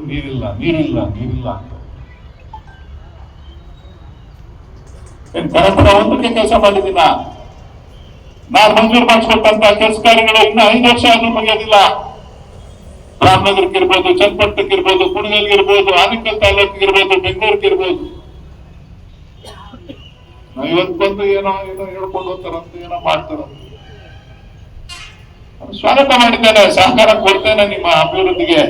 ನೀರಿಲ್ಲ ನೀರಿಲ್ಲ ನೀರಿಲ್ಲ ಅಂತ ಪರಸ್ಪರ ಒಂದಕ್ಕೆ ಕೆಲಸ ಮಾಡಿದಿಲ್ಲ. ನಾನು ಮಂಜೂರು ಮಾಡಿಸ್ಕೊಟ್ಟಂತ ಕೆಲಸ ಕಾರ್ಯಗಳು ಇನ್ನು 5 ವರ್ಷ ಆದ್ರೂ ಮುಗಿಯೋದಿಲ್ಲ. ರಾಮನಗರಕ್ಕೆ ಇರ್ಬೋದು, ಚನ್ನಪಟ್ಟಣಕ್ಕೆ ಇರ್ಬೋದು, ಕುಣಗಲ್ಗೆ ಇರ್ಬೋದು, ಆನೇಕಲ್ ತಾಲೂಕಿಗೆ ಇರ್ಬೋದು, ಬೆಂಗಳೂರಿಗೆ ಇರ್ಬೋದು. ಇವತ್ತು ಬಂದು ಏನೋ ಹೇಳ್ಕೊಂಡು ಹೋಗ್ತಾರಂತ, ಏನೋ ಮಾಡ್ತಾರಂತ. ಸ್ವಾಗತ ಮಾಡಿದ್ದೇನೆ, ಸಹಕಾರ ಕೊಡ್ತೇನೆ ನಿಮ್ಮ ಅಭಿವೃದ್ಧಿಗೆ.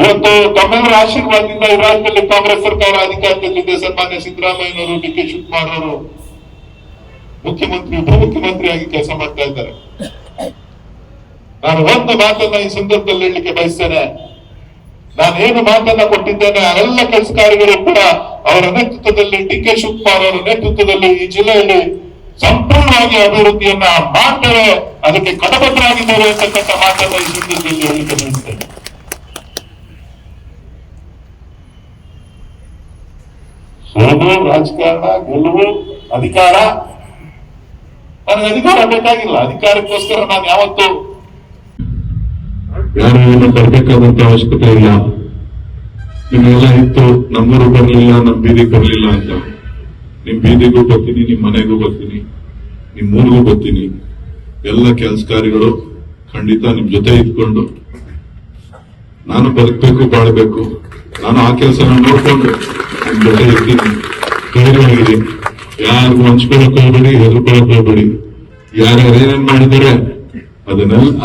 ಇವತ್ತು ತಮ್ಮೆಲ್ಲರ ಆಶೀರ್ವಾದದಿಂದ ಈ ರಾಜ್ಯದಲ್ಲಿ ಕಾಂಗ್ರೆಸ್ ಸರ್ಕಾರ ಅಧಿಕಾರದಲ್ಲಿದೆ. ಸನ್ಮಾನ್ಯ ಸಿದ್ದರಾಮಯ್ಯನವರು, ಡಿ ಕೆ ಶಿವಕುಮಾರ್ ಅವರು ಮುಖ್ಯಮಂತ್ರಿ, ಉಪಮುಖ್ಯಮಂತ್ರಿಯಾಗಿ ಕೆಲಸ ಮಾಡ್ತಾ ಇದ್ದಾರೆ. ನಾನು ಒಂದು ಮಾತನ್ನ ಈ ಸಂದರ್ಭದಲ್ಲಿ ಹೇಳಲಿಕ್ಕೆ ಬಯಸ್ತೇನೆ. ನಾನೇನು ಮಾತನ್ನ ಕೊಟ್ಟಿದ್ದೇನೆ ಅವೆಲ್ಲ ಕೆಲಸ ಕಾರ್ಯಗಳು ಕೂಡ ಅವರ ನೇತೃತ್ವದಲ್ಲಿ, ಡಿ ಕೆ ಶಿವಕುಮಾರ್ ಅವರ ನೇತೃತ್ವದಲ್ಲಿ ಈ ಜಿಲ್ಲೆಯಲ್ಲಿ ಸಂಪೂರ್ಣವಾಗಿ ಅಭಿವೃದ್ಧಿಯನ್ನ ಮಾಡ್ತೇವೆ, ಅದಕ್ಕೆ ಕಟಬದ್ಧರಾಗಿದ್ದೇವೆ ಅಂತಕ್ಕಂಥ ಮಾತನ್ನ ಈ ಸಂದರ್ಭದಲ್ಲಿ ಹೇಳಲಿಕ್ಕೆ ಬಯಸ್ತೇನೆ. ಸೋಲು, ರಾಜಕಾರಣ, ಗೆಲುವು, ಅಧಿಕಾರ, ನನಗೆ ಅಧಿಕಾರ ಬೇಕಾಗಿಲ್ಲ. ಅಧಿಕಾರಕ್ಕೋಸ್ಕರ ನಾನು ಯಾವತ್ತೂ ಯಾರು ಏನು ಬರ್ಬೇಕಾದಂತ ಅವಶ್ಯಕತೆ ಇಲ್ಲ. ನಿಮ್ಗೆಲ್ಲ ಇತ್ತು, ನಮ್ಮೂರು ಬರ್ಲಿಲ್ಲ, ನಮ್ ಬೀದಿಗೆ ಬರ್ಲಿಲ್ಲ ಅಂತ. ನಿಮ್ ಬೀದಿಗೂ ಬರ್ತೀನಿ, ನಿಮ್ ಮನೆಗೂ ಬರ್ತೀನಿ, ನಿಮ್ ಊರಿಗೂ ಬರ್ತೀನಿ. ಎಲ್ಲ ಕೆಲಸ ಕಾರ್ಯಗಳು ಖಂಡಿತ ನಿಮ್ ಜೊತೆ ಇದ್ಕೊಂಡು ನಾನು ಬದುಕಬೇಕು, ಬಾಳ್ಬೇಕು. ನಾನು ಆ ಕೆಲಸನ ನೋಡ್ಕೊಂಡು ನಿಮ್ ಜೊತೆ ಇರ್ತೀನಿ. ಧೈರ್ಯವಾಗಿರಿ, ಯಾರಿಗೂ ಹಂಚ್ಕೊಳಕ್ ಹೋಗ್ಬೇಡಿ, ಹೆದರ್ಕೊಳಕ್ ಹೋಗ್ಬೇಡಿ. ಯಾರ್ಯಾರು ಏನೇನ್ ಮಾಡಿದ್ದಾರೆ ಅದನ್ನೆಲ್ಲ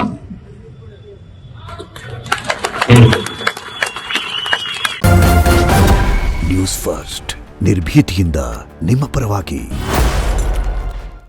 ನ್ಯೂಸ್ ಫಸ್ಟ್, ನಿರ್ಭೀತಿಯಿಂದ ನಿಮ್ಮ ಪರವಾಗಿ.